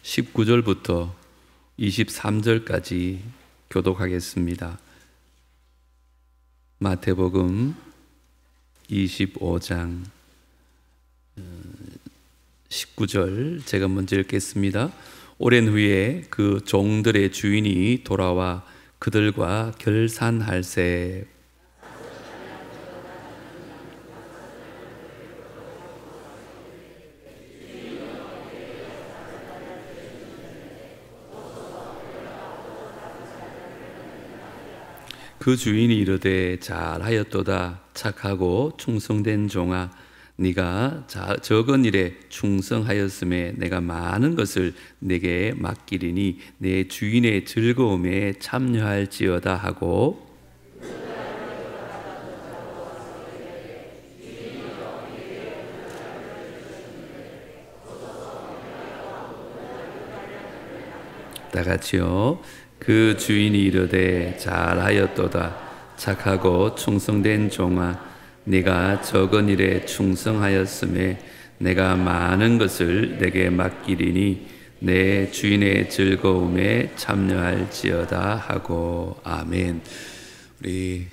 19절부터 23절까지 교독하겠습니다. 마태복음 25장 19절 제가 먼저 읽겠습니다. 오랜 후에 그 종들의 주인이 돌아와 그들과 결산할세. 그 주인이 이르되 잘하였도다 착하고 충성된 종아, 네가 적은 일에 충성하였음에 내가 많은 것을 네게 맡기리니 내 주인의 즐거움에 참여할지어다 하고, 다 같이요. 그 주인이 이르되 잘하였도다 착하고 충성된 종아, 네가 적은 일에 충성하였음에 내가 많은 것을 내게 맡기리니 내 주인의 즐거움에 참여할지어다 하고. 아멘. 우리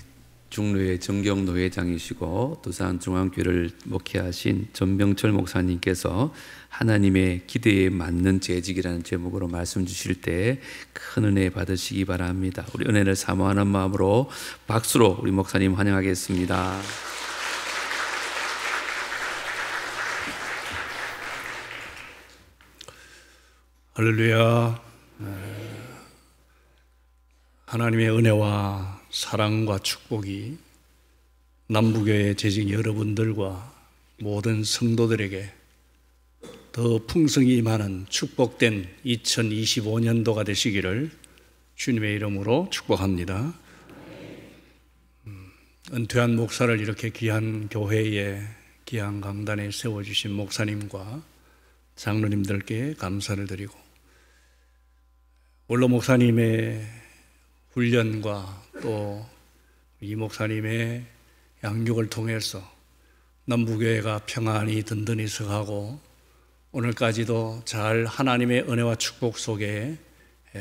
중로회 정경노회장이시고 도산중앙교회를 목회하신 전병철 목사님께서 하나님의 기대에 맞는 재직이라는 제목으로 말씀 주실 때 큰 은혜 받으시기 바랍니다. 우리 은혜를 사모하는 마음으로 박수로 우리 목사님 환영하겠습니다. 할렐루야. 하나님의 은혜와 사랑과 축복이 남부교회 재직 여러분들과 모든 성도들에게 더 풍성히 임하는 축복된 2025년도가 되시기를 주님의 이름으로 축복합니다. 은퇴한 목사를 이렇게 귀한 교회에, 귀한 강단에 세워주신 목사님과 장로님들께 감사를 드리고, 원로 목사님의 훈련과 또 이 목사님의 양육을 통해서 남부교회가 평안히 든든히 서가고 오늘까지도 잘 하나님의 은혜와 축복 속에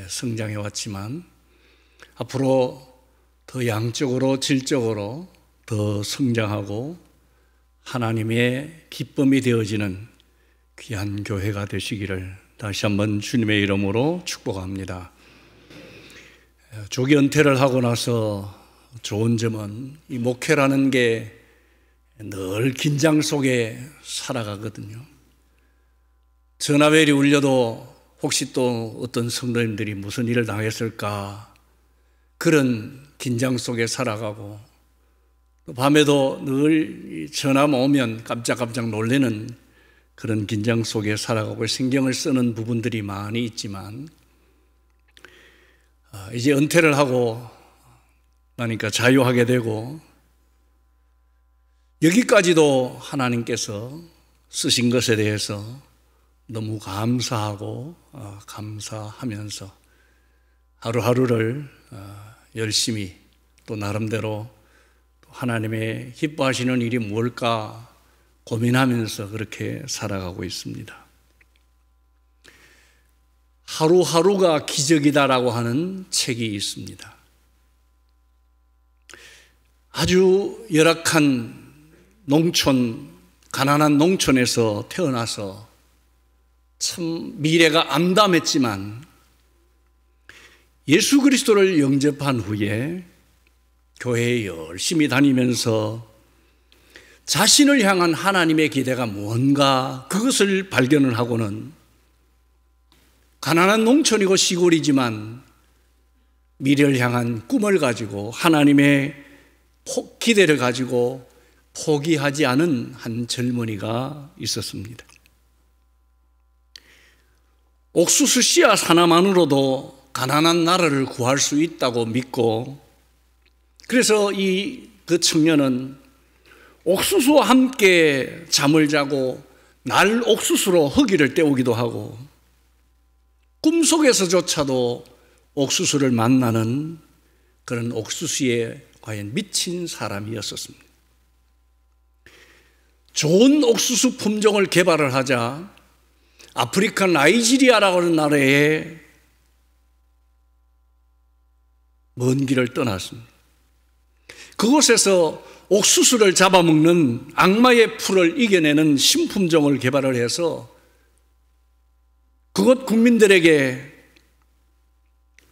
성장해 왔지만 앞으로 더 양적으로 질적으로 더 성장하고 하나님의 기쁨이 되어지는 귀한 교회가 되시기를 다시 한번 주님의 이름으로 축복합니다. 조기 은퇴를 하고 나서 좋은 점은 이 목회라는 게 늘 긴장 속에 살아가거든요. 전화벨이 울려도 혹시 또 어떤 성도님들이 무슨 일을 당했을까, 그런 긴장 속에 살아가고, 밤에도 늘 전화만 오면 깜짝깜짝 놀라는 그런 긴장 속에 살아가고 신경을 쓰는 부분들이 많이 있지만, 이제 은퇴를 하고 나니까 자유하게 되고 여기까지도 하나님께서 쓰신 것에 대해서 너무 감사하고 감사하면서 하루하루를 열심히 또 나름대로 하나님의 기뻐하시는 일이 뭘까 고민하면서 그렇게 살아가고 있습니다. 하루하루가 기적이다라고 하는 책이 있습니다. 아주 열악한 농촌, 가난한 농촌에서 태어나서 참 미래가 암담했지만 예수 그리스도를 영접한 후에 교회에 열심히 다니면서 자신을 향한 하나님의 기대가 뭔가 그것을 발견을 하고는 가난한 농촌이고 시골이지만 미래를 향한 꿈을 가지고 하나님의 기대를 가지고 포기하지 않은 한 젊은이가 있었습니다. 옥수수 씨앗 하나만으로도 가난한 나라를 구할 수 있다고 믿고, 그래서 그 청년은 옥수수와 함께 잠을 자고 날 옥수수로 허기를 때우기도 하고 꿈속에서조차도 옥수수를 만나는 그런 옥수수에 과연 미친 사람이었었습니다. 좋은 옥수수 품종을 개발을 하자 아프리카 나이지리아라고 하는 나라에 먼 길을 떠났습니다. 그곳에서 옥수수를 잡아먹는 악마의 풀을 이겨내는 신품종을 개발을 해서 그곳 국민들에게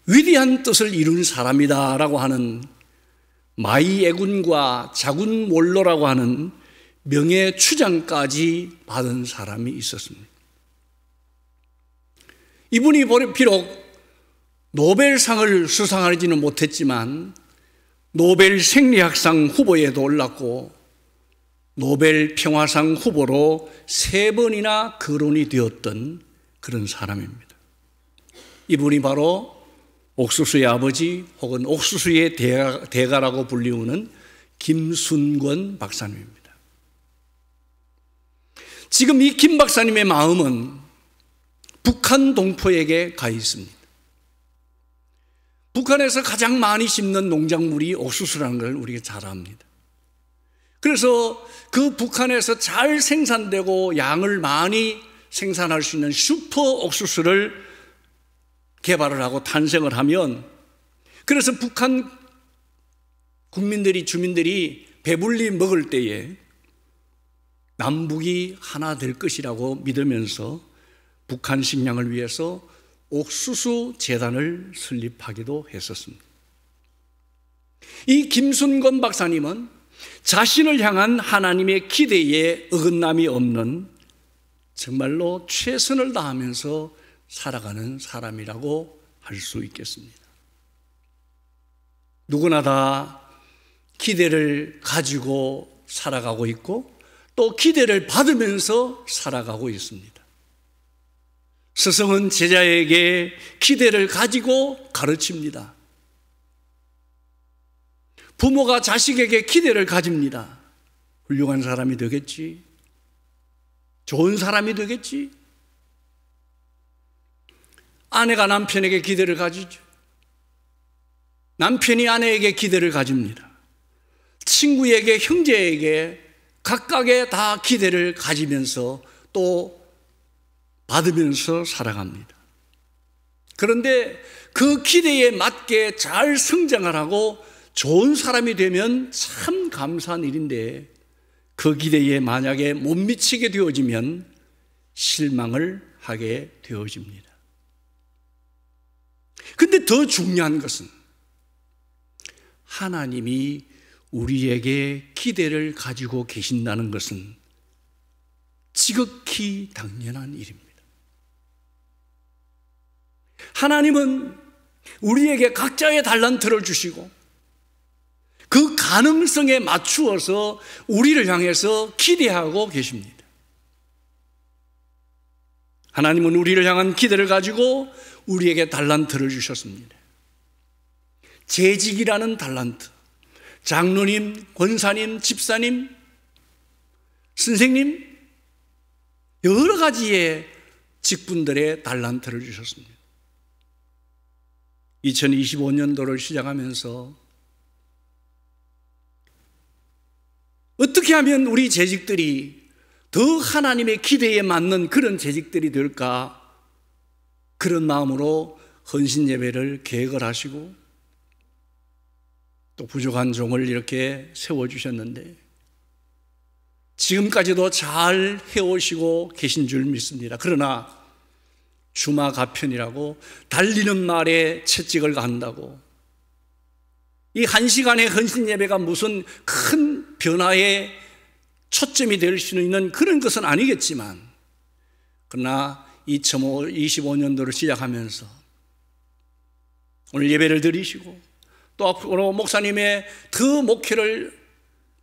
위대한 뜻을 이룬 사람이다라고 하는 마이애군과 자군몰로라고 하는 명예 추장까지 받은 사람이 있었습니다. 이분이 비록 노벨상을 수상하지는 못했지만 노벨 생리학상 후보에도 올랐고 노벨 평화상 후보로 3번이나 거론이 되었던 그런 사람입니다. 이분이 바로 옥수수의 아버지 혹은 옥수수의 대가라고 불리우는 김순권 박사님입니다. 지금 이 김 박사님의 마음은 북한 동포에게 가 있습니다. 북한에서 가장 많이 심는 농작물이 옥수수라는 걸 우리가 잘 압니다. 그래서 그 북한에서 잘 생산되고 양을 많이 생산할 수 있는 슈퍼 옥수수를 개발을 하고 탄생을 하면, 그래서 북한 국민들이, 주민들이 배불리 먹을 때에 남북이 하나 될 것이라고 믿으면서 북한 식량을 위해서 옥수수 재단을 설립하기도 했었습니다. 이 김순권 박사님은 자신을 향한 하나님의 기대에 어긋남이 없는 정말로 최선을 다하면서 살아가는 사람이라고 할 수 있겠습니다. 누구나 다 기대를 가지고 살아가고 있고 또 기대를 받으면서 살아가고 있습니다. 스승은 제자에게 기대를 가지고 가르칩니다. 부모가 자식에게 기대를 가집니다. 훌륭한 사람이 되겠지? 좋은 사람이 되겠지? 아내가 남편에게 기대를 가지죠. 남편이 아내에게 기대를 가집니다. 친구에게, 형제에게 각각의 다 기대를 가지면서 또 받으면서 살아갑니다. 그런데 그 기대에 맞게 잘 성장을 하고 좋은 사람이 되면 참 감사한 일인데 그 기대에 만약에 못 미치게 되어지면 실망을 하게 되어집니다. 근데 더 중요한 것은 하나님이 우리에게 기대를 가지고 계신다는 것은 지극히 당연한 일입니다. 하나님은 우리에게 각자의 달란트를 주시고 그 가능성에 맞추어서 우리를 향해서 기대하고 계십니다. 하나님은 우리를 향한 기대를 가지고 우리에게 달란트를 주셨습니다. 재직이라는 달란트, 장로님, 권사님, 집사님, 선생님, 여러 가지의 직분들의 달란트를 주셨습니다. 2025년도를 시작하면서 어떻게 하면 우리 재직들이 더 하나님의 기대에 맞는 그런 재직들이 될까, 그런 마음으로 헌신 예배를 계획을 하시고 또 부족한 종을 이렇게 세워주셨는데 지금까지도 잘 해오시고 계신 줄 믿습니다. 그러나 주마가편이라고 달리는 말에 채찍을 간다고 이 1시간의 헌신 예배가 무슨 큰 변화의 초점이 될 수 있는 그런 것은 아니겠지만, 그러나 2025년도를 시작하면서 오늘 예배를 드리시고 또 앞으로 목사님의 그 목회를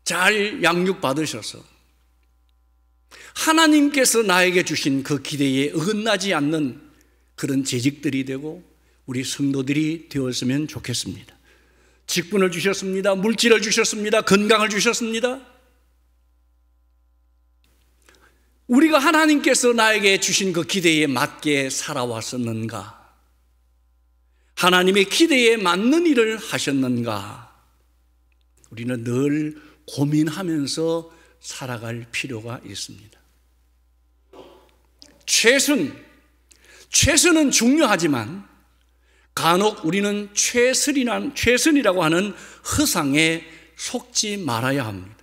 잘 양육받으셔서 하나님께서 나에게 주신 그 기대에 어긋나지 않는 그런 재직들이 되고 우리 성도들이 되었으면 좋겠습니다. 직분을 주셨습니다. 물질을 주셨습니다. 건강을 주셨습니다. 우리가 하나님께서 나에게 주신 그 기대에 맞게 살아왔었는가? 하나님의 기대에 맞는 일을 하셨는가? 우리는 늘 고민하면서 살아갈 필요가 있습니다. 최선은 중요하지만 간혹 우리는 최선이라고 하는 허상에 속지 말아야 합니다.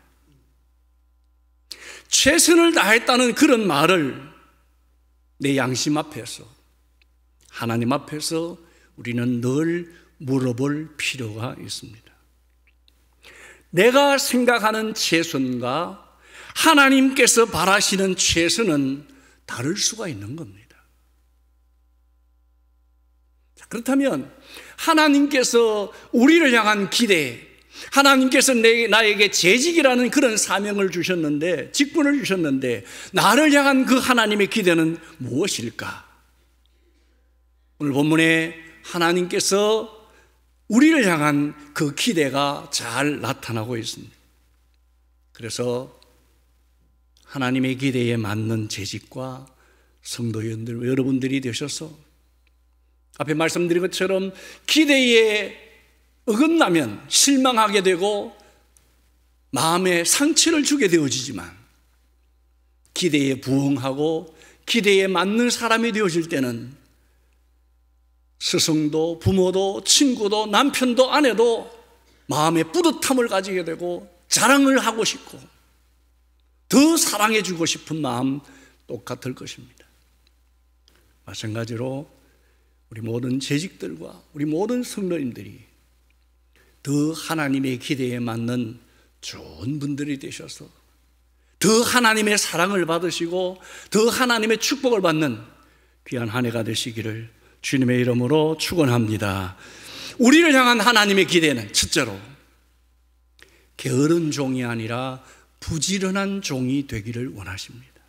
최선을 다했다는 그런 말을 내 양심 앞에서, 하나님 앞에서 우리는 늘 물어볼 필요가 있습니다. 내가 생각하는 최선과 하나님께서 바라시는 최선은 다를 수가 있는 겁니다. 그렇다면 하나님께서 우리를 향한 기대, 하나님께서 나에게 재직이라는 그런 사명을 주셨는데, 직분을 주셨는데, 나를 향한 그 하나님의 기대는 무엇일까? 오늘 본문에 하나님께서 우리를 향한 그 기대가 잘 나타나고 있습니다. 그래서 하나님의 기대에 맞는 재직과 성도연들, 여러분들이 되셔서 앞에 말씀드린 것처럼 기대에 어긋나면 실망하게 되고 마음에 상처를 주게 되어지지만, 기대에 부응하고 기대에 맞는 사람이 되어질 때는 스승도 부모도 친구도 남편도 아내도 마음에 뿌듯함을 가지게 되고 자랑을 하고 싶고 더 사랑해 주고 싶은 마음 똑같을 것입니다. 마찬가지로 우리 모든 재직들과 우리 모든 성도님들이 더 하나님의 기대에 맞는 좋은 분들이 되셔서 더 하나님의 사랑을 받으시고 더 하나님의 축복을 받는 귀한 한 해가 되시기를 주님의 이름으로 축원합니다. 우리를 향한 하나님의 기대는 첫째로 게으른 종이 아니라 부지런한 종이 되기를 원하십니다.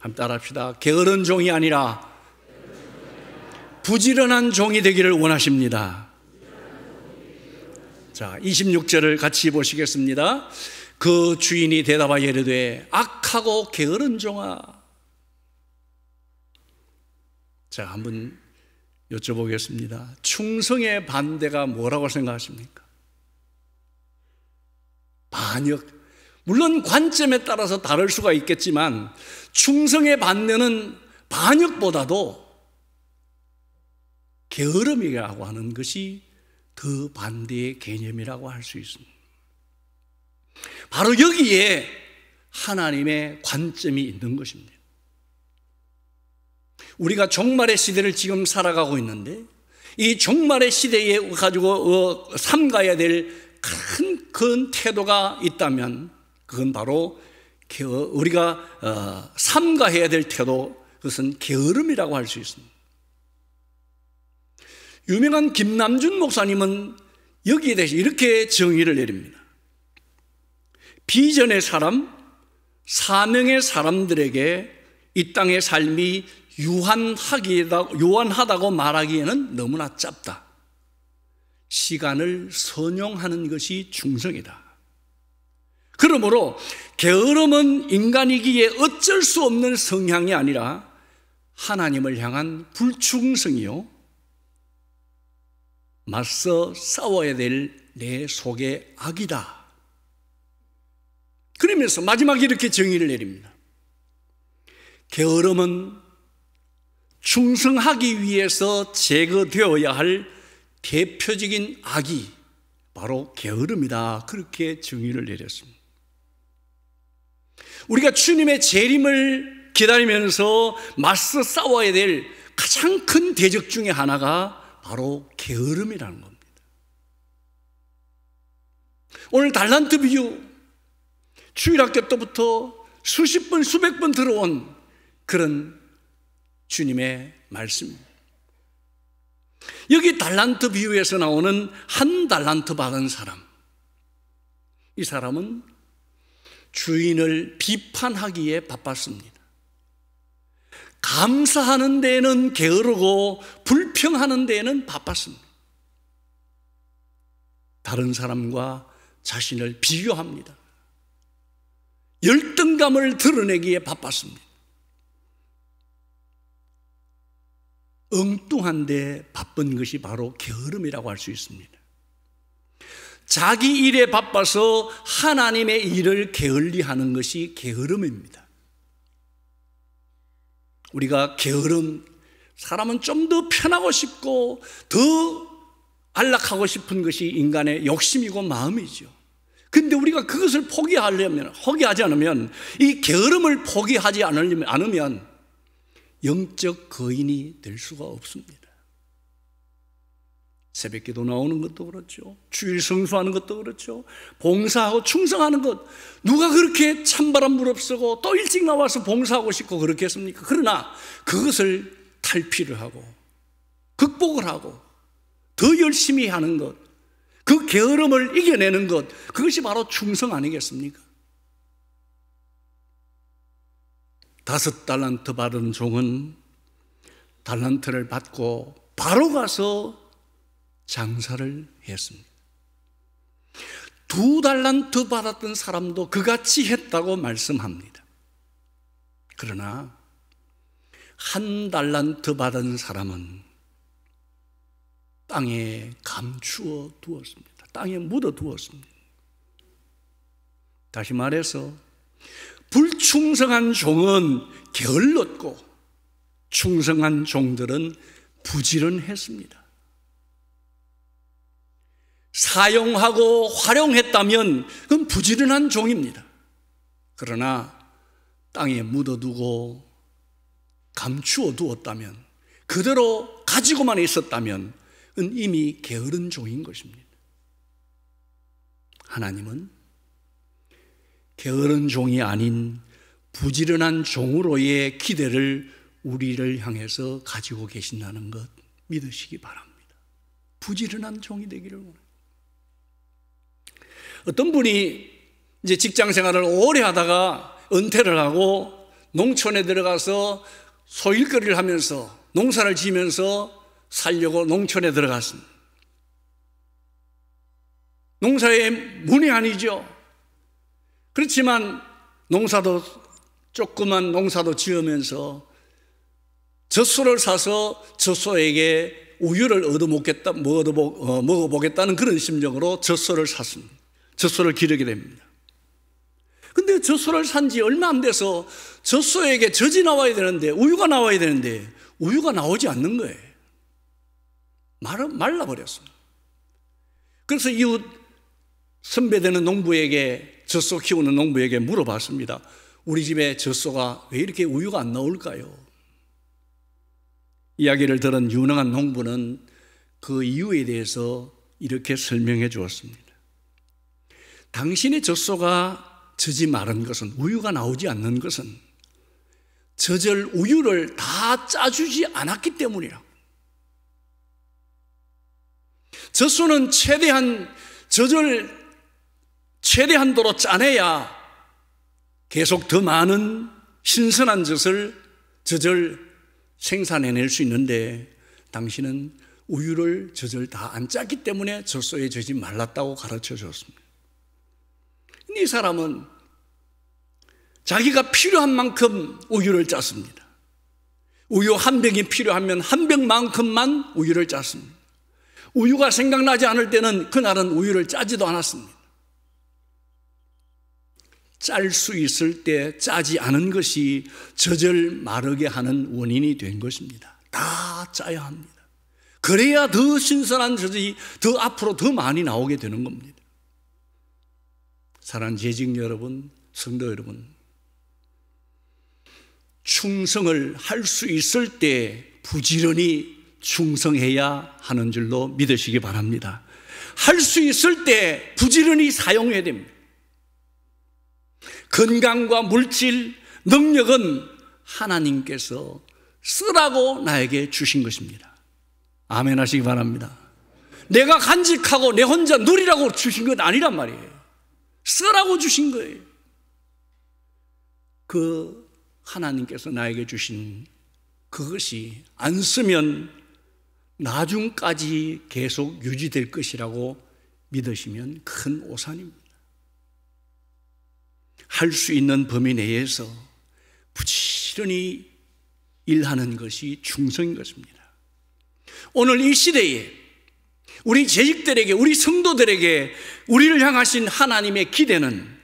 한번 따라합시다. 게으른 종이 아니라 부지런한 종이 되기를 원하십니다. 자, 26절을 같이 보시겠습니다. 그 주인이 대답하여 이르되 악하고 게으른 종아. 자, 한번 여쭤보겠습니다. 충성의 반대가 뭐라고 생각하십니까? 반역. 물론 관점에 따라서 다를 수가 있겠지만 충성의 반대는 반역보다도 게으름이라고 하는 것이 더 반대의 개념이라고 할 수 있습니다. 바로 여기에 하나님의 관점이 있는 것입니다. 우리가 종말의 시대를 지금 살아가고 있는데 이 종말의 시대에 가지고 삼가야 될 큰 태도가 있다면 그건 바로 우리가 삼가해야 될 태도, 그것은 게으름이라고 할 수 있습니다. 유명한 김남준 목사님은 여기에 대해서 이렇게 정의를 내립니다. 비전의 사람, 사명의 사람들에게 이 땅의 삶이 유한하다고 말하기에는 너무나 짧다. 시간을 선용하는 것이 충성이다. 그러므로 게으름은 인간이기에 어쩔 수 없는 성향이 아니라 하나님을 향한 불충성이요, 맞서 싸워야 될 내 속의 악이다. 그러면서 마지막에 이렇게 정의를 내립니다. 게으름은 충성하기 위해서 제거되어야 할 대표적인 악이 바로 게으름이다. 그렇게 정의를 내렸습니다. 우리가 주님의 재림을 기다리면서 맞서 싸워야 될 가장 큰 대적 중에 하나가 바로 게으름이라는 겁니다. 오늘 달란트 비유, 주일학교 때부터 수십 번 수백 번 들어온 그런 주님의 말씀입니다. 여기 달란트 비유에서 나오는 한 달란트 받은 사람, 이 사람은 주인을 비판하기에 바빴습니다. 감사하는 데에는 게으르고 불평하는 데에는 바빴습니다. 다른 사람과 자신을 비교합니다. 열등감을 드러내기에 바빴습니다. 엉뚱한데 바쁜 것이 바로 게으름이라고 할 수 있습니다. 자기 일에 바빠서 하나님의 일을 게을리하는 것이 게으름입니다. 우리가 게으름, 사람은 좀 더 편하고 싶고 더 안락하고 싶은 것이 인간의 욕심이고 마음이죠. 근데 우리가 그것을 포기하지 않으면, 이 게으름을 포기하지 않으면 영적 거인이 될 수가 없습니다. 새벽기도 나오는 것도 그렇죠. 주일 성수하는 것도 그렇죠. 봉사하고 충성하는 것, 누가 그렇게 찬바람 무릅쓰고 또 일찍 나와서 봉사하고 싶고 그렇겠습니까? 그러나 그것을 탈피를 하고 극복을 하고 더 열심히 하는 것, 그 게으름을 이겨내는 것, 그것이 바로 충성 아니겠습니까? 5달란트 받은 종은 달란트를 받고 바로 가서 장사를 했습니다. 2달란트 받았던 사람도 그같이 했다고 말씀합니다. 그러나 1달란트 받은 사람은 땅에 감추어 두었습니다. 땅에 묻어 두었습니다. 다시 말해서 불충성한 종은 게을렀고 충성한 종들은 부지런했습니다. 사용하고 활용했다면 그건 부지런한 종입니다. 그러나 땅에 묻어두고 감추어 두었다면, 그대로 가지고만 있었다면 그건 이미 게으른 종인 것입니다. 하나님은 게으른 종이 아닌 부지런한 종으로의 기대를 우리를 향해서 가지고 계신다는 것 믿으시기 바랍니다. 부지런한 종이 되기를 원합니다. 어떤 분이 이제 직장 생활을 오래 하다가 은퇴를 하고 농촌에 들어가서 소일거리를 하면서 농사를 지면서 살려고 농촌에 들어갔습니다. 농사의 문이 아니죠. 그렇지만 조그만 농사도 지으면서 젖소를 사서 젖소에게 우유를 먹어보겠다는 그런 심정으로 젖소를 샀습니다. 젖소를 기르게 됩니다. 근데 젖소를 산 지 얼마 안 돼서 젖소에게 젖이 나와야 되는데, 우유가 나와야 되는데 우유가 나오지 않는 거예요. 말라버렸습니다. 그래서 이웃 선배되는 농부에게, 젖소 키우는 농부에게 물어봤습니다. 우리 집에 젖소가 왜 이렇게 우유가 안 나올까요? 이야기를 들은 유능한 농부는 그 이유에 대해서 이렇게 설명해 주었습니다. 당신의 젖소가 젖이 마른 것은, 우유가 나오지 않는 것은 젖을 우유를 다 짜주지 않았기 때문이라고. 젖소는 젖을 최대한도로 짜내야 계속 더 많은 신선한 젖을 생산해낼 수 있는데, 당신은 젖을 다 안 짰기 때문에 젖소의 젖이 말랐다고 가르쳐 줬습니다. 이 사람은 자기가 필요한 만큼 우유를 짰습니다. 우유 한 병이 필요하면 한 병만큼만 우유를 짰습니다. 우유가 생각나지 않을 때는 그날은 우유를 짜지도 않았습니다. 짤 수 있을 때 짜지 않은 것이 젖을 마르게 하는 원인이 된 것입니다. 다 짜야 합니다. 그래야 더 신선한 젖이 더 앞으로 더 많이 나오게 되는 겁니다. 사랑하는 재직 여러분, 성도 여러분, 충성을 할 수 있을 때 부지런히 충성해야 하는 줄로 믿으시기 바랍니다. 할 수 있을 때 부지런히 사용해야 됩니다. 건강과 물질, 능력은 하나님께서 쓰라고 나에게 주신 것입니다. 아멘 하시기 바랍니다. 내가 간직하고 내 혼자 누리라고 주신 건 아니란 말이에요. 쓰라고 주신 거예요. 그 하나님께서 나에게 주신 그것이 안 쓰면 나중까지 계속 유지될 것이라고 믿으시면 큰 오산입니다. 할 수 있는 범위 내에서 부지런히 일하는 것이 충성인 것입니다. 오늘 이 시대에 우리 재직들에게, 우리 성도들에게 우리를 향하신 하나님의 기대는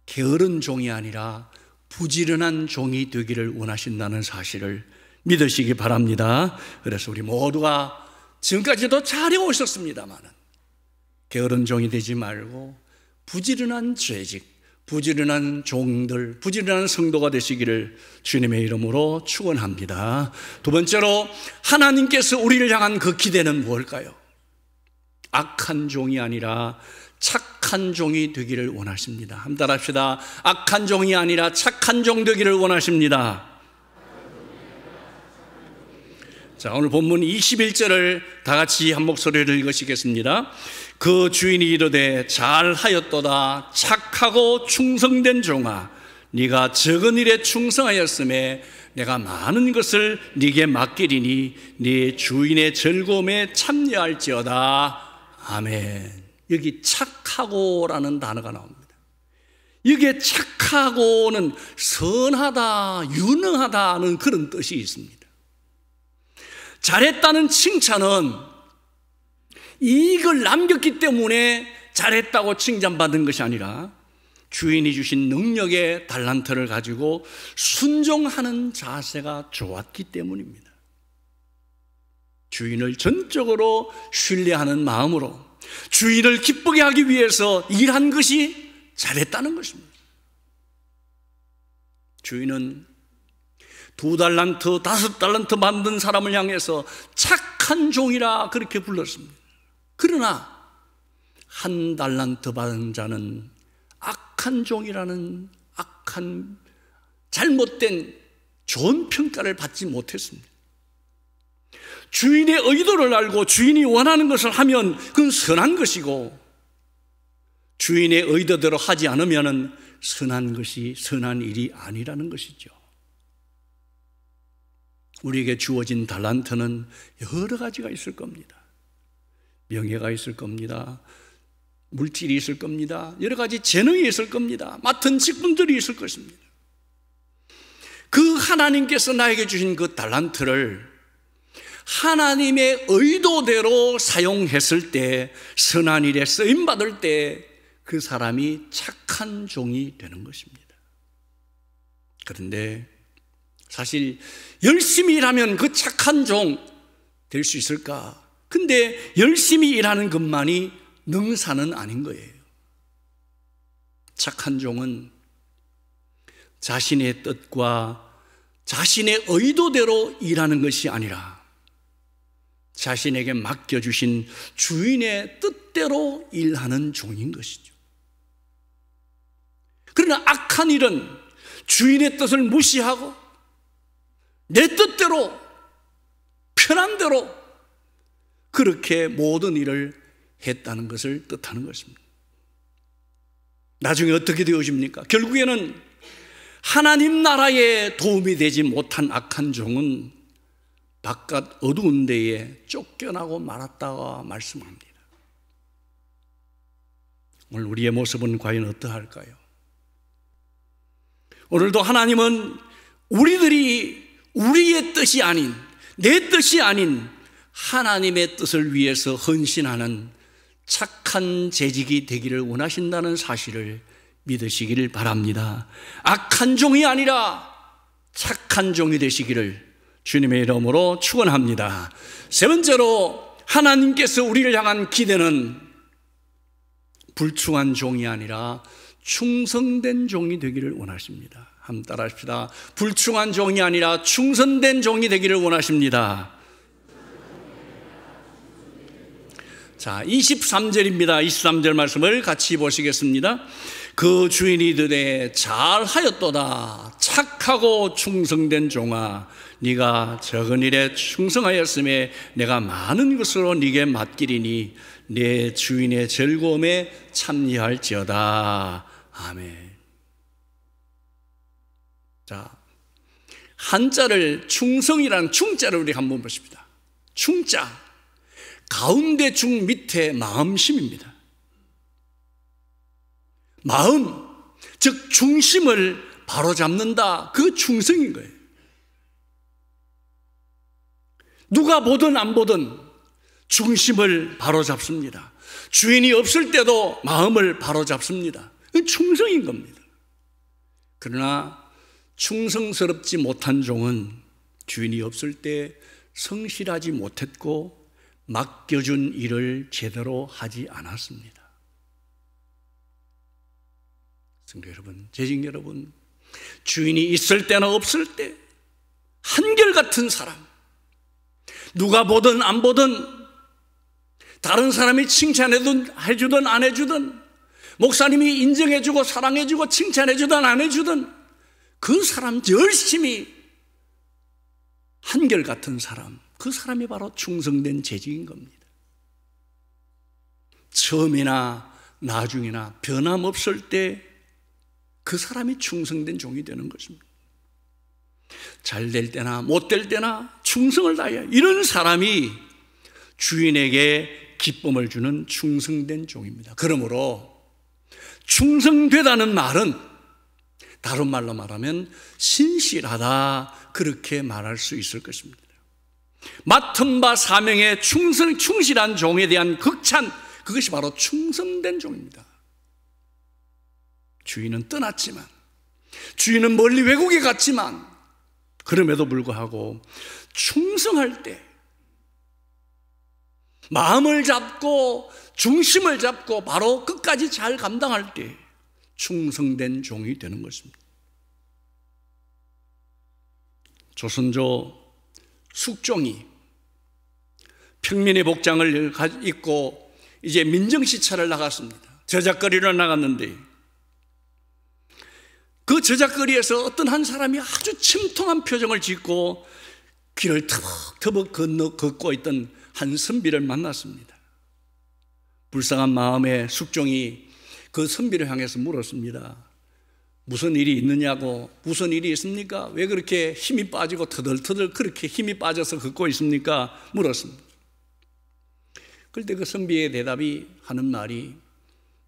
게으른 종이 아니라 부지런한 종이 되기를 원하신다는 사실을 믿으시기 바랍니다. 그래서 우리 모두가 지금까지도 잘해오셨습니다만 게으른 종이 되지 말고 부지런한 재직, 부지런한 종들, 부지런한 성도가 되시기를 주님의 이름으로 축원합니다. 두 번째로 하나님께서 우리를 향한 그 기대는 무엇일까요? 악한 종이 아니라 착한 종이 되기를 원하십니다. 한번 따라합시다. 악한 종이 아니라 착한 종 되기를 원하십니다. 자, 오늘 본문 21절을 다 같이 한 목소리를 읽으시겠습니다. 그 주인이 이르되 잘하였도다 착하고 충성된 종아, 네가 적은 일에 충성하였음에 내가 많은 것을 네게 맡기리니 네 주인의 즐거움에 참여할지어다. 아멘. 여기 착하고라는 단어가 나옵니다. 여기에 착하고는 선하다, 유능하다는 그런 뜻이 있습니다. 잘했다는 칭찬은 이익을 남겼기 때문에 잘했다고 칭찬받은 것이 아니라 주인이 주신 능력의 달란트를 가지고 순종하는 자세가 좋았기 때문입니다. 주인을 전적으로 신뢰하는 마음으로 주인을 기쁘게 하기 위해서 일한 것이 잘했다는 것입니다. 주인은 2달란트, 5달란트 만든 사람을 향해서 착한 종이라 그렇게 불렀습니다. 그러나 1달란트 받은 자는 악한 종이라는 악한 잘못된 좋은 평가를 받지 못했습니다. 주인의 의도를 알고 주인이 원하는 것을 하면 그건 선한 것이고, 주인의 의도대로 하지 않으면 선한 것이 선한 일이 아니라는 것이죠. 우리에게 주어진 달란트는 여러 가지가 있을 겁니다. 명예가 있을 겁니다. 물질이 있을 겁니다. 여러 가지 재능이 있을 겁니다. 맡은 직분들이 있을 것입니다. 그 하나님께서 나에게 주신 그 달란트를 하나님의 의도대로 사용했을 때, 선한 일에 쓰임받을 때 그 사람이 착한 종이 되는 것입니다. 그런데 사실 열심히 일하면 그 착한 종 될 수 있을까? 근데 열심히 일하는 것만이 능사는 아닌 거예요. 착한 종은 자신의 뜻과 자신의 의도대로 일하는 것이 아니라 자신에게 맡겨주신 주인의 뜻대로 일하는 종인 것이죠. 그러나 악한 일은 주인의 뜻을 무시하고 내 뜻대로, 편한 대로 그렇게 모든 일을 했다는 것을 뜻하는 것입니다. 나중에 어떻게 되어집니까? 결국에는 하나님 나라에 도움이 되지 못한 악한 종은 바깥 어두운 데에 쫓겨나고 말았다가 말씀합니다. 오늘 우리의 모습은 과연 어떠할까요? 오늘도 하나님은 우리들이 우리의 뜻이 아닌, 내 뜻이 아닌 하나님의 뜻을 위해서 헌신하는 착한 재직이 되기를 원하신다는 사실을 믿으시기를 바랍니다. 악한 종이 아니라 착한 종이 되시기를 주님의 이름으로 축원합니다. 세 번째로 하나님께서 우리를 향한 기대는 불충한 종이 아니라 충성된 종이 되기를 원하십니다. 한번 따라합시다. 불충한 종이 아니라 충성된 종이 되기를 원하십니다. 자, 23절입니다. 23절 말씀을 같이 보시겠습니다. 그 주인이 이르되 잘하였도다 착하고 충성된 종아, 네가 적은 일에 충성하였음에 내가 많은 것으로 네게 맡기리니 내 주인의 즐거움에 참여할지어다. 아멘. 자, 한자를 충성이라는 충자를 우리 한번 보십니다. 충자, 가운데 중 밑에 마음심입니다. 마음, 즉 중심을 바로잡는다, 그 충성인 거예요. 누가 보든 안 보든 중심을 바로잡습니다. 주인이 없을 때도 마음을 바로잡습니다. 그건 충성인 겁니다. 그러나 충성스럽지 못한 종은 주인이 없을 때 성실하지 못했고 맡겨준 일을 제대로 하지 않았습니다. 성도 여러분, 재직 여러분, 주인이 있을 때나 없을 때 한결같은 사람, 누가 보든 안 보든, 다른 사람이 칭찬해주든 안 해주든, 목사님이 인정해주고 사랑해주고 칭찬해주든 안 해주든, 그 사람 열심히 한결같은 사람, 그 사람이 바로 충성된 재직인 겁니다. 처음이나 나중이나 변함없을 때 그 사람이 충성된 종이 되는 것입니다. 잘 될 때나 못 될 때나 충성을 다해야, 이런 사람이 주인에게 기쁨을 주는 충성된 종입니다. 그러므로 충성되다는 말은 다른 말로 말하면 신실하다, 그렇게 말할 수 있을 것입니다. 맡은 바 사명에 충실한 종에 대한 극찬, 그것이 바로 충성된 종입니다. 주인은 떠났지만, 주인은 멀리 외국에 갔지만, 그럼에도 불구하고 충성할 때, 마음을 잡고 중심을 잡고 바로 끝까지 잘 감당할 때 충성된 종이 되는 것입니다. 조선조 숙종이 평민의 복장을 입고 이제 민정시찰을 나갔습니다. 저작거리로 나갔는데, 그 저작거리에서 어떤 한 사람이 아주 침통한 표정을 짓고 길을 터벅터벅 걷고 있던 한 선비를 만났습니다. 불쌍한 마음에 숙종이 그 선비를 향해서 물었습니다. 무슨 일이 있느냐고. 무슨 일이 있습니까? 왜 그렇게 힘이 빠지고 터덜터덜 그렇게 힘이 빠져서 걷고 있습니까? 물었습니다. 그때 그 선비의 대답이 하는 말이,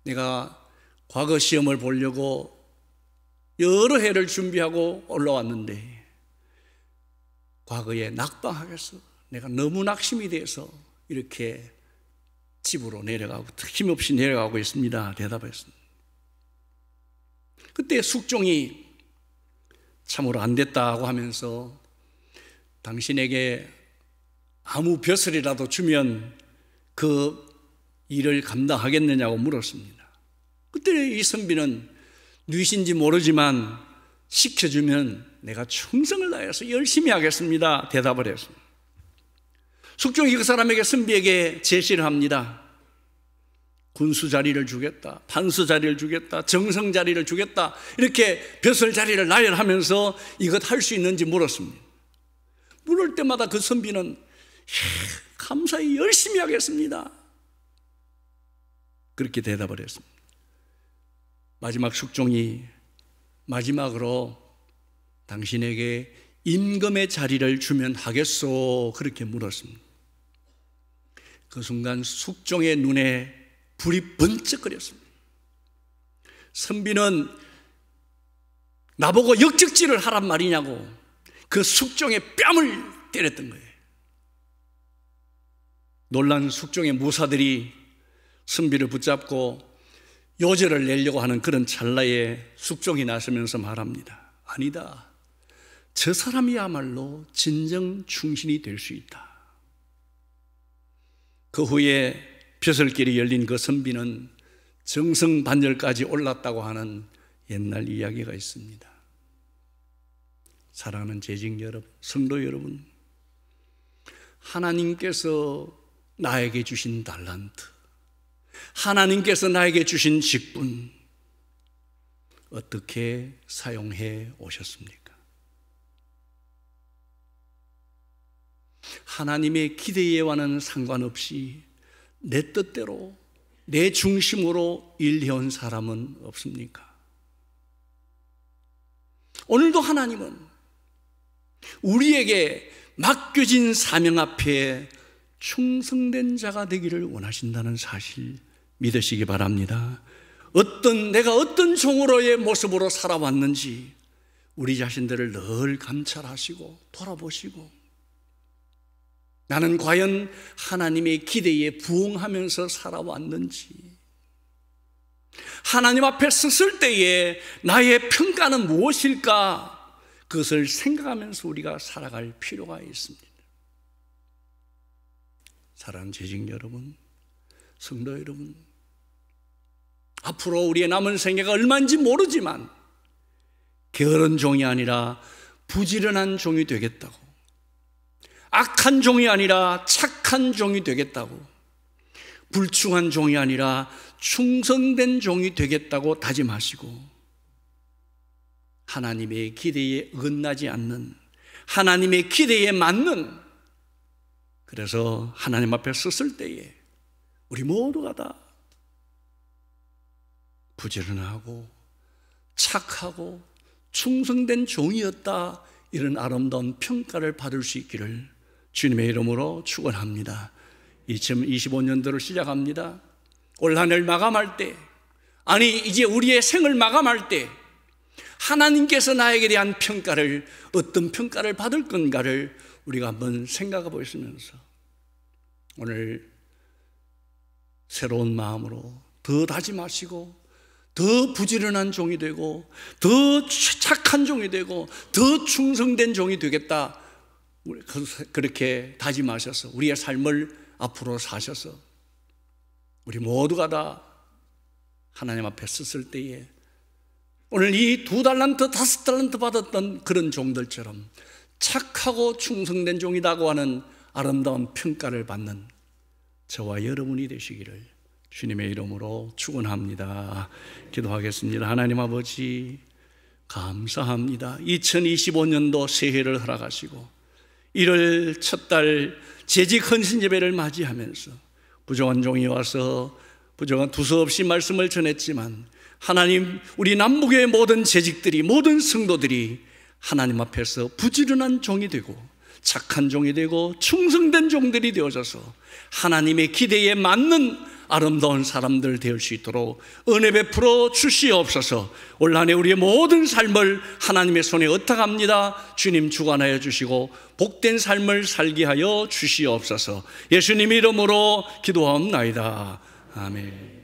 내가 과거 시험을 보려고 여러 해를 준비하고 올라왔는데 과거에 낙방하겠어. 내가 너무 낙심이 돼서 이렇게 집으로 내려가고 힘없이 내려가고 있습니다. 대답했습니다. 그때 숙종이 참으로 안 됐다고 하면서 당신에게 아무 벼슬이라도 주면 그 일을 감당하겠느냐고 물었습니다. 그때 이 선비는 누이신지 모르지만 시켜주면 내가 충성을 다해서 열심히 하겠습니다. 대답을 했습니다. 숙종이 그 사람에게, 선비에게 제시를 합니다. 군수 자리를 주겠다, 판수 자리를 주겠다, 정성 자리를 주겠다, 이렇게 벼슬 자리를 나열하면서 이것 할 수 있는지 물었습니다. 물을 때마다 그 선비는 감사히 열심히 하겠습니다, 그렇게 대답을 했습니다. 마지막 숙종이 마지막으로 당신에게 임금의 자리를 주면 하겠소, 그렇게 물었습니다. 그 순간 숙종의 눈에 불이 번쩍거렸습니다. 선비는 나보고 역적질을 하란 말이냐고 그 숙종의 뺨을 때렸던 거예요. 놀란 숙종의 무사들이 선비를 붙잡고 요절을 내려고 하는 그런 찰나에 숙종이 나서면서 말합니다. 아니다, 저 사람이야말로 진정 충신이 될 수 있다. 그 후에 벼슬길이 열린 그 선비는 정성반열까지 올랐다고 하는 옛날 이야기가 있습니다. 사랑하는 재직 여러분, 성도 여러분, 하나님께서 나에게 주신 달란트, 하나님께서 나에게 주신 직분, 어떻게 사용해 오셨습니까? 하나님의 기대와는 상관없이 내 뜻대로, 내 중심으로 일해온 사람은 없습니까? 오늘도 하나님은 우리에게 맡겨진 사명 앞에 충성된 자가 되기를 원하신다는 사실 믿으시기 바랍니다. 내가 어떤 종으로의 모습으로 살아왔는지 우리 자신들을 늘 감찰하시고 돌아보시고, 나는 과연 하나님의 기대에 부응하면서 살아왔는지, 하나님 앞에 섰을 때에 나의 평가는 무엇일까? 그것을 생각하면서 우리가 살아갈 필요가 있습니다. 사랑하는 재직 여러분, 성도 여러분, 앞으로 우리의 남은 생애가 얼마인지 모르지만 게으른 종이 아니라 부지런한 종이 되겠다고, 악한 종이 아니라 착한 종이 되겠다고, 불충한 종이 아니라 충성된 종이 되겠다고 다짐하시고, 하나님의 기대에 어긋나지 않는, 하나님의 기대에 맞는, 그래서 하나님 앞에 섰을 때에 우리 모두가 다 부지런하고 착하고 충성된 종이었다, 이런 아름다운 평가를 받을 수 있기를 주님의 이름으로 축원합니다. 2025년도를 시작합니다. 올 한 해를 마감할 때, 아니 이제 우리의 생을 마감할 때 하나님께서 나에게 대한 평가를, 어떤 평가를 받을 건가를 우리가 한번 생각해 보시면서 오늘 새로운 마음으로 더 다짐하시고 더 부지런한 종이 되고 더 착한 종이 되고 더 충성된 종이 되겠다, 그렇게 다짐하셔서 우리의 삶을 앞으로 사셔서 우리 모두가 다 하나님 앞에 섰을 때에 오늘 이 2달란트, 5달란트 받았던 그런 종들처럼 착하고 충성된 종이라고 하는 아름다운 평가를 받는 저와 여러분이 되시기를 주님의 이름으로 축원합니다. 기도하겠습니다. 하나님 아버지, 감사합니다. 2025년도 새해를 허락하시고 1월 첫 달 재직 헌신 예배를 맞이하면서 부정한 종이 와서 부정한 두서없이 말씀을 전했지만, 하나님, 우리 남북의 모든 재직들이, 모든 성도들이 하나님 앞에서 부지런한 종이 되고 착한 종이 되고 충성된 종들이 되어져서 하나님의 기대에 맞는 아름다운 사람들 될 수 있도록 은혜 베풀어 주시옵소서. 올 한 해 우리의 모든 삶을 하나님의 손에 의탁합니다. 주님 주관하여 주시고 복된 삶을 살게 하여 주시옵소서. 예수님 이름으로 기도하옵나이다. 아멘.